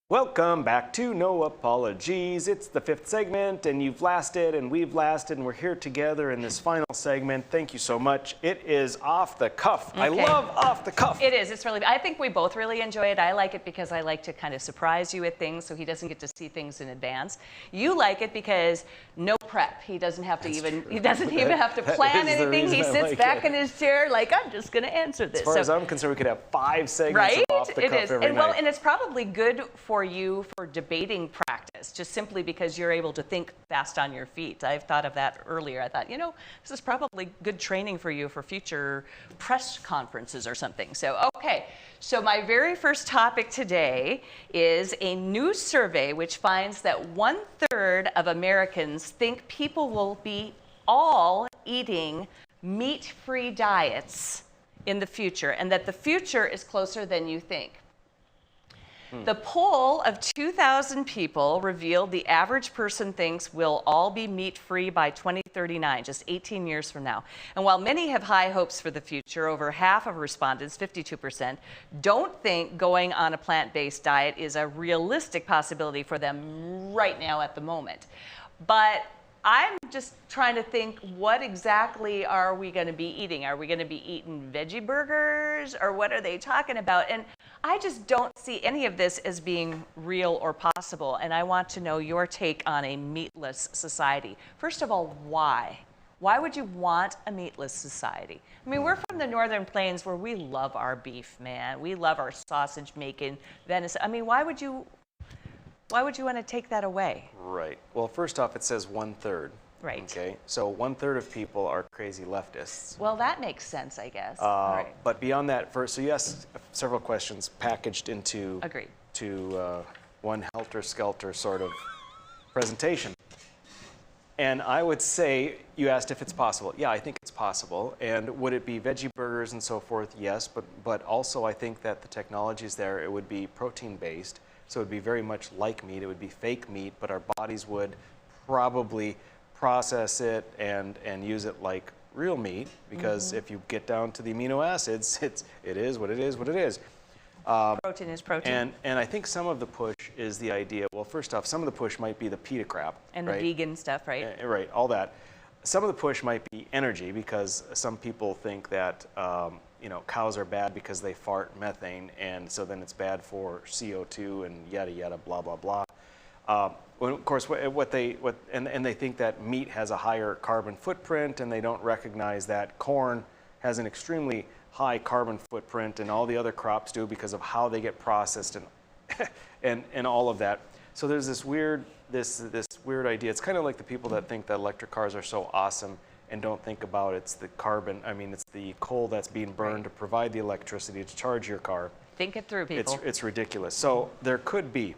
Welcome back to No Apologies. It's the 5th segment, and you've lasted, and we've lasted, and we're here together in this final segment. Thank you so much. It is off the cuff. Okay. I love off the cuff. It is. It's really, I think we both really enjoy it. I like it because I like to kind of surprise you with things, so he doesn't get to see things in advance. You like it because no prep. He doesn't have to he doesn't even have to plan anything. He sits back in his chair like, I'm just going to answer this. As far as I'm concerned, we could have 5 segments of off the cuff every night. Well, and it's probably good for you for debating practice, just simply because you're able to think fast on your feet. I've thought of that earlier. I thought, this is probably good training for you for future press conferences or something. So, okay. So my very first topic today is a new survey which finds that 1/3 of Americans think people will be all eating meat-free diets in the future, and that the future is closer than you think. The poll of 2,000 people revealed the average person thinks we'll all be meat-free by 2039, just 18 years from now. And while many have high hopes for the future, over half of respondents, 52%, don't think going on a plant-based diet is a realistic possibility for them right now at the moment. But I'm just trying to think, what exactly are we going to be eating? Are we going to be eating veggie burgers, or what are they talking about? And I just don't see any of this as being real or possible, and I want to know your take on a meatless society. First of all, why? Why would you want a meatless society? I mean, we're from the Northern Plains where we love our beef, man. We love our sausage making, venison. I mean, why would you want to take that away? Right. Well, first off, it says 1/3. Right. Okay. So 1/3 of people are crazy leftists. Well, that makes sense, I guess. Right. But beyond that, so you asked several questions packaged into Agreed. One helter-skelter sort of presentation. And I would say, you asked if it's possible. Yeah, I think it's possible. And would it be veggie burgers and so forth? Yes. But also I think that the technology is there. It would be protein-based. So it would be very much like meat. It would be fake meat, but our bodies would probably process it and use it like real meat, because if you get down to the amino acids, it is what it is what it is. Protein is protein. And I think some of the push is the idea, well, first off, some of the push might be the PETA crap. And right? the vegan stuff, right? Right, all that. Some of the push might be energy, because some people think that cows are bad because they fart methane, and so then it's bad for CO2 and yada yada blah blah blah. Well, of course, and they think that meat has a higher carbon footprint, and they don't recognize that corn has an extremely high carbon footprint, and all the other crops do because of how they get processed and all of that. So there's this weird idea. It's kind of like the people that think that electric cars are so awesome and don't think about it's the carbon. I mean, it's the coal that's being burned to provide the electricity to charge your car. Think it through, people. It's ridiculous. So there could be.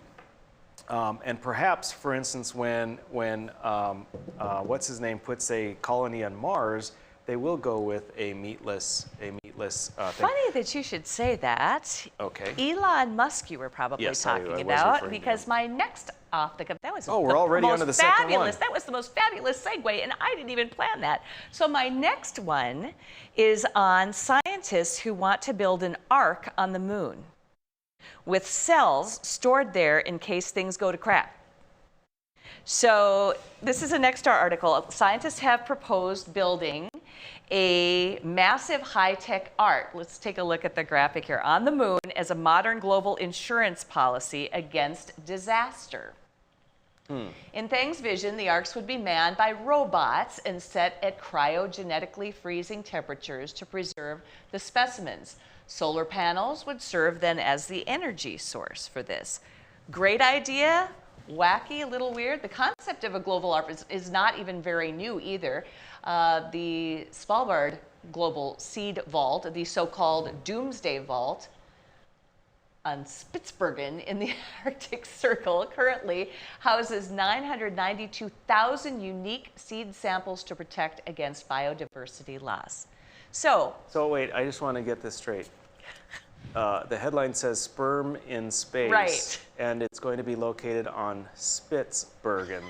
And perhaps, for instance, when what's his name puts a colony on Mars, they will go with a meatless thing. Funny that you should say that. Okay. Elon Musk, you were probably talking about, because my next off the cuff, that was we're already onto the second one. That was the most fabulous segue, and I didn't even plan that. So my next one is on scientists who want to build an ark on the moon, with cells stored there in case things go to crap. So this is a Nexstar article. Scientists have proposed building a massive high-tech ark. Let's take a look at the graphic here. On the moon as a modern global insurance policy against disaster. In Thang's vision, the arks would be manned by robots and set at cryogenetically freezing temperatures to preserve the specimens. Solar panels would serve then as the energy source for this. Great idea, wacky, a little weird. The concept of a global ark is not even very new either. The Svalbard Global Seed Vault, the so-called Doomsday Vault on Spitsbergen in the Arctic Circle, currently houses 992,000 unique seed samples to protect against biodiversity loss. So wait, I just want to get this straight. The headline says sperm in space. Right. And it's going to be located on Spitsbergen.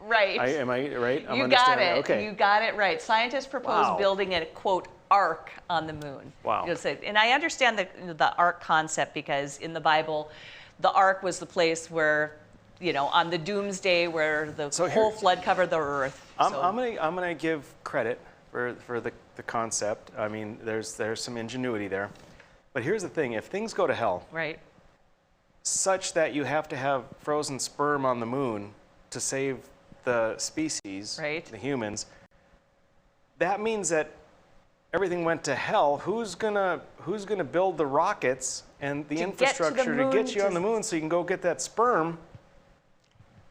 Right. Am I right? You got it. Okay. You got it right. Scientists propose building a, quote, ark on the moon. Wow. And I understand the ark concept because in the Bible, the ark was the place where, on the doomsday where the whole flood covered the earth. I'm gonna give credit for the concept. I mean, there's some ingenuity there. But here's the thing, if things go to hell, right, such that you have to have frozen sperm on the moon to save the species, right, the humans, that means that everything went to hell. Who's gonna build the rockets and the infrastructure to get you on the moon so you can go get that sperm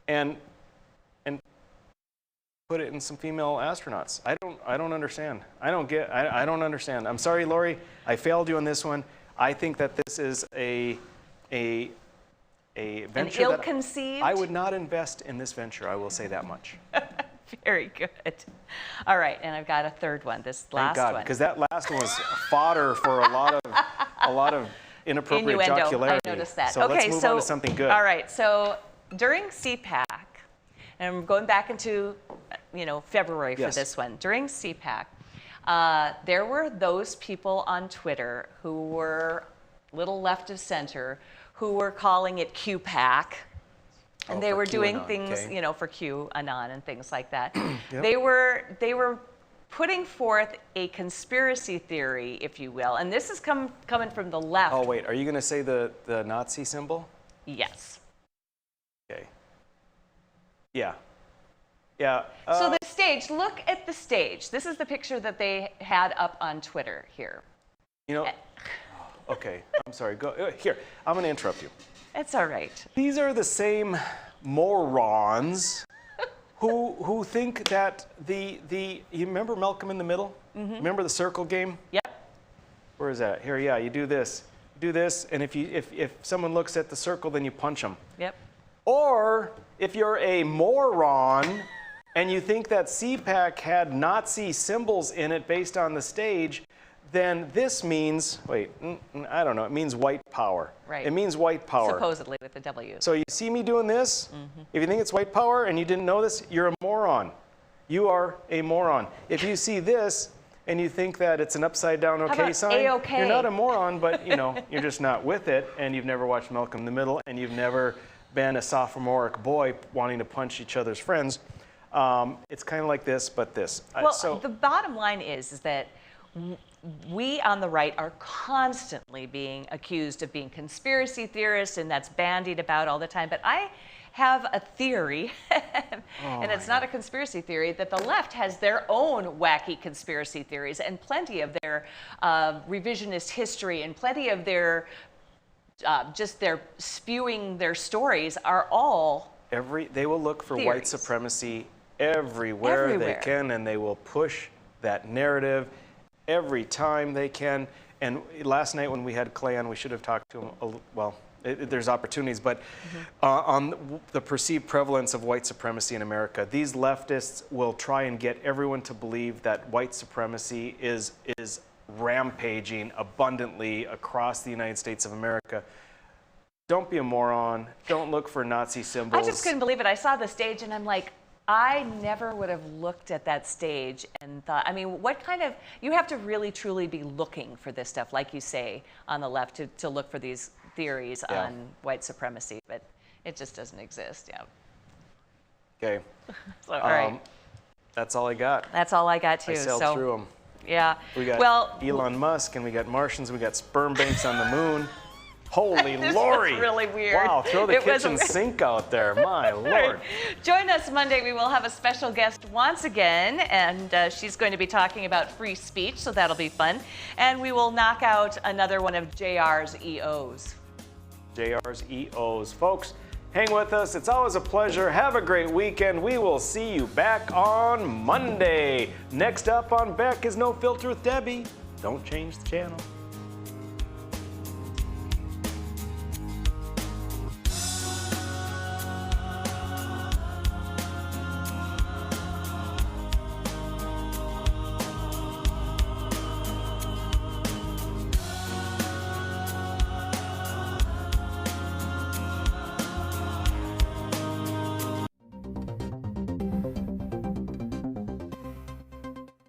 and put it in some female astronauts? I don't understand. I don't understand. I'm sorry, Lori. I failed you on this one. I think that this is a venture ill-conceived. I would not invest in this venture. I will say that much. Very good. All right, and I've got a third one. This last Thank God, one, because that last one was fodder for a lot of inappropriate innuendo. jocularity. I noticed that. So okay, let's move on to something good. All right, so during CPAC, and I'm going back into February for this one. During CPAC, there were those people on Twitter who were little left of center who were calling it QPAC. And they were doing things, for QAnon and things like that. Yep. They were putting forth a conspiracy theory, if you will, and this is coming from the left. Oh wait, are you going to say the Nazi symbol? Yes. Okay. Yeah. Yeah. So the stage. Look at the stage. This is the picture that they had up on Twitter here. Okay. I'm sorry. Go here. I'm going to interrupt you. It's all right. These are the same morons who think that you remember Malcolm in the Middle? Mm-hmm. Remember the circle game? Yep. Where is that? Here, yeah, you do this, and if someone looks at the circle, then you punch them. Yep. Or if you're a moron and you think that CPAC had Nazi symbols in it based on the stage, then this means, I don't know, it means white power. Right. It means white power. Supposedly with the W. So you see me doing this? Mm-hmm. If you think it's white power and you didn't know this, you're a moron. You are a moron. If you see this and you think that it's an upside down okay sign, A-okay? You're not a moron, but you're just not with it, and you've never watched Malcolm in the Middle, and you've never been a sophomoric boy wanting to punch each other's friends. It's kind of like this, but this. Well, the bottom line is that we on the right are constantly being accused of being conspiracy theorists, and that's bandied about all the time. But I have a theory, and it's not a conspiracy theory, that the left has their own wacky conspiracy theories, and plenty of their revisionist history and plenty of their just their spewing their stories are all they will look for theories. White supremacy everywhere they can, and they will push that narrative every time they can. And last night when we had Clay on, we should have talked to him, there's opportunities, but on the perceived prevalence of white supremacy in America, these leftists will try and get everyone to believe that white supremacy is rampaging abundantly across the United States of America. Don't be a moron. Don't look for Nazi symbols. I just couldn't believe it. I saw the stage and I'm like, I never would have looked at that stage and thought, I mean, what kind of, you have to really truly be looking for this stuff, like you say, on the left, to look for these theories on white supremacy, but it just doesn't exist. Okay. So, all right. That's all I got. That's all I got too. I sailed through them. Yeah. We got Elon Musk, and we got Martians, we got sperm banks on the moon. Holy Lord! This was really weird. Wow, throw the kitchen sink out there. My Lord. Join us Monday. We will have a special guest once again, and she's going to be talking about free speech, so that'll be fun. And we will knock out another one of JR's EOs. JR's EOs. Folks, hang with us. It's always a pleasure. Have a great weekend. We will see you back on Monday. Next up on Beck is No Filter with Debbie. Don't change the channel.